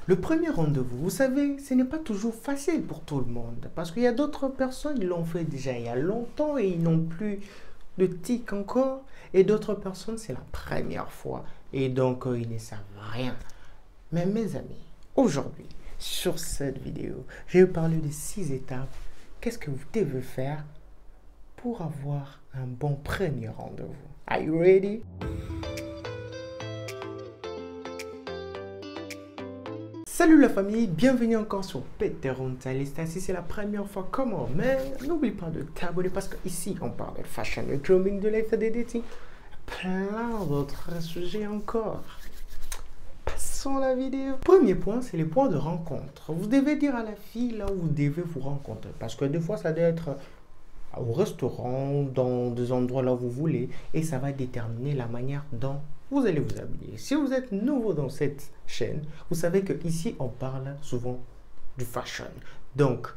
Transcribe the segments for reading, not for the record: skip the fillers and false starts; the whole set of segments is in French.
Le premier rendez-vous, vous savez, ce n'est pas toujours facile pour tout le monde. Parce qu'il y a d'autres personnes qui l'ont fait déjà il y a longtemps et ils n'ont plus de tic encore. Et d'autres personnes, c'est la première fois. Et donc, ils ne savent rien. Mais mes amis, aujourd'hui, sur cette vidéo, je vais vous parler de 6 étapes. Qu'est-ce que vous devez faire pour avoir un bon premier rendez-vous? Are you ready? Salut la famille, bienvenue encore sur Peter Mentalista. Si c'est la première fois, comment? Mais n'oublie pas de t'abonner parce qu'ici on parle de fashion, de grooming, de lifestyle, de dating, plein d'autres sujets encore. Passons la vidéo. Premier point, c'est les points de rencontre. Vous devez dire à la fille là où vous devez vous rencontrer parce que des fois ça doit être au restaurant, dans des endroits là où vous voulez et ça va déterminer la manière dont vous allez vous habiller. Si vous êtes nouveau dans cette chaîne, vous savez que ici on parle souvent du fashion. Donc,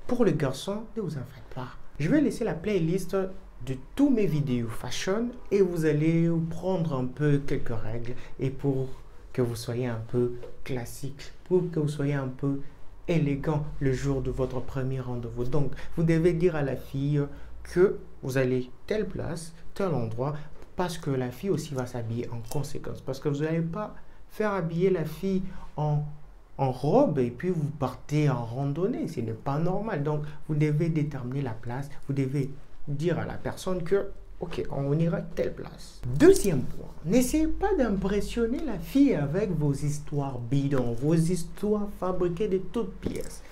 pour les garçons, ne vous en faites pas. Je vais laisser la playlist de tous mes vidéos fashion et vous allez prendre un peu quelques règles et pour que vous soyez un peu classique, pour que vous soyez un peu élégant le jour de votre premier rendez-vous. Donc, vous devez dire à la fille que vous allez telle place, tel endroit, parce que la fille aussi va s'habiller en conséquence. Parce que vous n'allez pas faire habiller la fille en robe et puis vous partez en randonnée. Ce n'est pas normal. Donc, vous devez déterminer la place. Vous devez dire à la personne que, ok, on ira à telle place. Deuxième point, n'essayez pas d'impressionner la fille avec vos histoires bidons, vos histoires fabriquées de toutes pièces.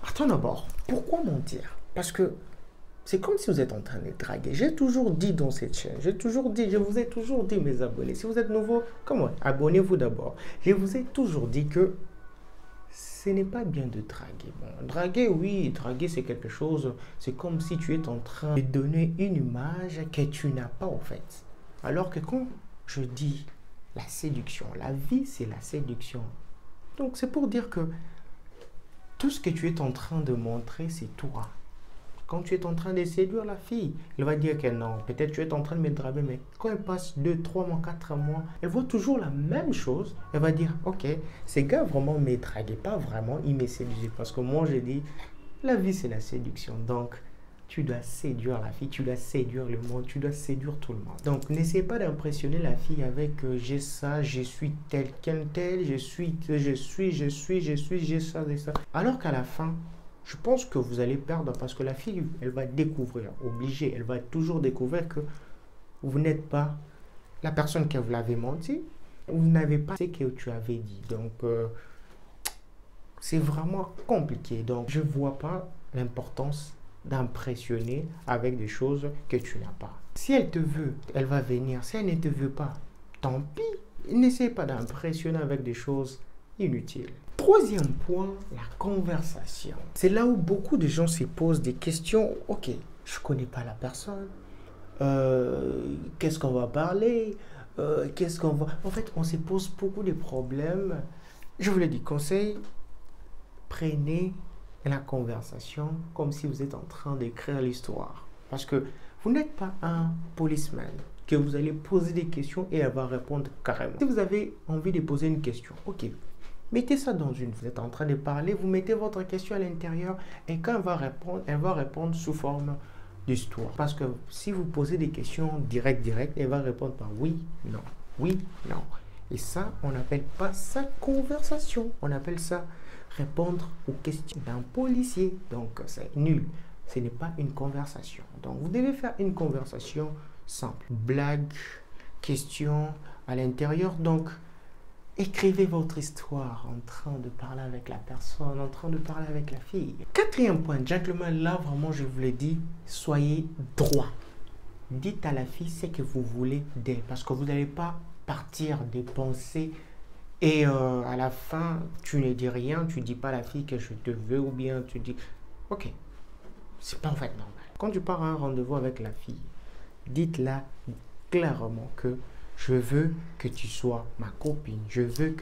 Attends d'abord, pourquoi mentir? Parce que c'est comme si vous êtes en train de draguer. J'ai toujours dit dans cette chaîne, je vous ai toujours dit mes abonnés, si vous êtes nouveau, comment? Abonnez-vous d'abord. Je vous ai toujours dit que ce n'est pas bien de draguer. Bon, draguer, oui, draguer c'est quelque chose, c'est comme si tu es en train de donner une image que tu n'as pas en fait. Alors que quand je dis la séduction, la vie c'est la séduction. Donc c'est pour dire que tout ce que tu es en train de montrer, c'est toi. Quand tu es en train de séduire la fille, elle va dire que non, peut-être tu es en train de me draguer, mais quand elle passe 2, 3 mois, 4 mois, elle voit toujours la même chose. Elle va dire, ok, ces gars vraiment ne me draguaient pas vraiment, ils me séduisaient. Parce que moi, j'ai dit, la vie, c'est la séduction. Donc, tu dois séduire la fille, tu dois séduire le monde, tu dois séduire tout le monde. Donc, n'essayez pas d'impressionner la fille avec j'ai ça, je suis tel, j'ai ça, j'ai ça. Alors qu'à la fin, je pense que vous allez perdre parce que la fille, elle va découvrir, obligée, elle va toujours découvrir que vous n'êtes pas la personne que vous l'avez menti, vous n'avez pas ce que tu avais dit. Donc, c'est vraiment compliqué. Donc, je ne vois pas l'importance d'impressionner avec des choses que tu n'as pas. Si elle te veut, elle va venir. Si elle ne te veut pas, tant pis. N'essaie pas d'impressionner avec des choses inutiles. Troisième point, la conversation. C'est là où beaucoup de gens se posent des questions. Ok, je ne connais pas la personne. Qu'est-ce qu'on va parler? Qu'est-ce qu'on va... En fait, on se pose beaucoup de problèmes. Je vous l'ai dit, conseil, prenez la conversation comme si vous êtes en train d'écrire l'histoire. Parce que vous n'êtes pas un policeman que vous allez poser des questions et elle va répondre carrément. Si vous avez envie de poser une question, ok, mettez ça dans une... Vous êtes en train de parler, vous mettez votre question à l'intérieur et quand elle va répondre sous forme d'histoire. Parce que si vous posez des questions directes, elle va répondre par oui, non, oui, non. Et ça, on n'appelle pas ça conversation. On appelle ça répondre aux questions d'un policier. Donc, c'est nul. Ce n'est pas une conversation. Donc, vous devez faire une conversation simple. Blague, question à l'intérieur. Donc, écrivez votre histoire en train de parler avec la personne, en train de parler avec la fille. Quatrième point, gentlemen, là vraiment je vous l'ai dit, soyez droit. Dites à la fille ce que vous voulez d'elle parce que vous n'allez pas partir des pensées et à la fin tu ne dis rien, tu ne dis pas à la fille que je te veux ou bien tu dis ok, c'est pas en fait normal. Quand tu pars à un rendez-vous avec la fille, dites-la clairement que je veux que tu sois ma copine. Je veux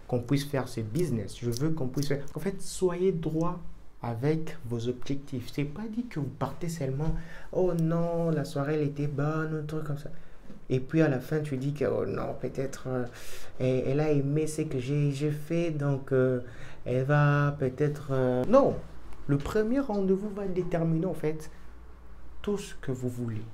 qu'on puisse faire ce business. Je veux qu'on puisse faire... En fait, soyez droit avec vos objectifs. C'est pas dit que vous partez seulement. Oh non, la soirée elle était bonne, un truc comme ça. Et puis à la fin, tu dis que oh non, peut-être elle a aimé ce que j'ai fait, donc elle va peut-être... Non, le premier rendez-vous va déterminer en fait tout ce que vous voulez.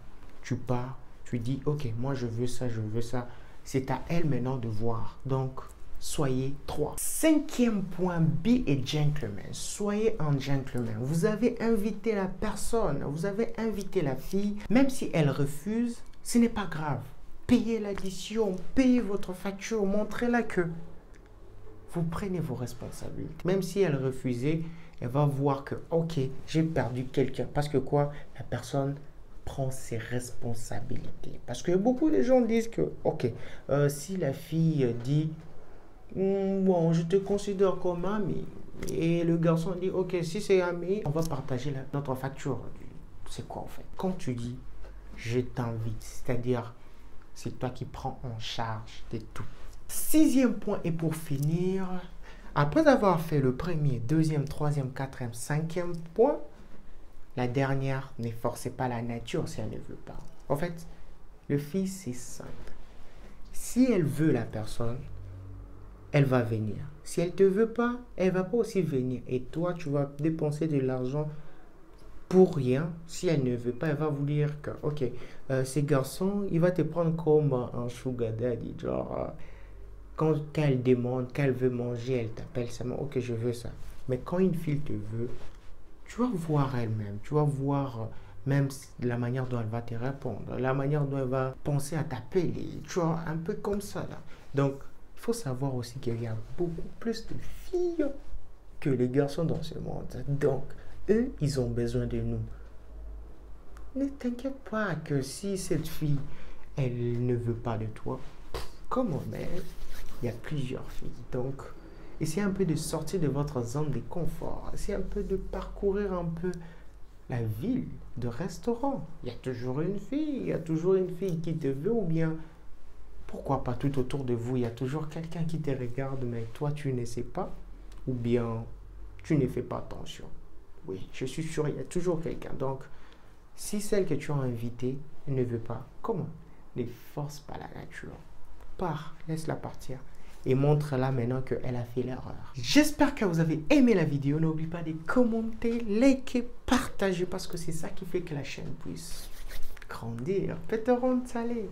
Tu pars, tu dis, ok, moi je veux ça, je veux ça. C'est à elle maintenant de voir. Donc, soyez 3. Cinquième point, be a gentleman. Soyez un gentleman. Vous avez invité la personne, vous avez invité la fille. Même si elle refuse, ce n'est pas grave. Payez l'addition, payez votre facture, montrez-la que vous prenez vos responsabilités. Même si elle refusait, elle va voir que, ok, j'ai perdu quelqu'un. Parce que quoi? La personne prend ses responsabilités. Parce que beaucoup de gens disent que, ok, si la fille dit, bon, je te considère comme ami, et le garçon dit, ok, si c'est ami, on va partager notre facture. C'est quoi en fait? Quand tu dis, je t'invite, c'est-à-dire, c'est toi qui prends en charge de tout. Sixième point, et pour finir, après avoir fait le premier, deuxième, troisième, quatrième, cinquième point, la dernière, ne forcez pas la nature si elle ne veut pas. En fait, le fille, c'est simple. Si elle veut la personne, elle va venir. Si elle ne te veut pas, elle ne va pas aussi venir. Et toi, tu vas dépenser de l'argent pour rien. Si elle ne veut pas, elle va vous dire que, ok, ce garçon, il va te prendre comme un sugar daddy. Genre, quand elle demande, qu'elle veut manger, elle t'appelle seulement, ok, je veux ça. Mais quand une fille te veut, tu vas voir elle-même, tu vas voir même la manière dont elle va te répondre, la manière dont elle va penser à t'appeler, tu vois, un peu comme ça là. Donc, il faut savoir aussi qu'il y a beaucoup plus de filles que les garçons dans ce monde. Donc, eux, ils ont besoin de nous. Ne t'inquiète pas que si cette fille, elle ne veut pas de toi, comment, mais il y a plusieurs filles. Donc, essayez un peu de sortir de votre zone de confort. Essayez un peu de parcourir un peu la ville de restaurant. Il y a toujours une fille, il y a toujours une fille qui te veut ou bien, pourquoi pas tout autour de vous, il y a toujours quelqu'un qui te regarde, mais toi tu ne sais pas ou bien tu ne fais pas attention. Oui, je suis sûr, il y a toujours quelqu'un. Donc, si celle que tu as invitée ne veut pas, comment? Ne force pas la nature. Pars, laisse-la partir. Et montre-la maintenant qu'elle a fait l'erreur. J'espère que vous avez aimé la vidéo. N'oubliez pas de commenter, liker, partager parce que c'est ça qui fait que la chaîne puisse grandir. Peter Rontalé.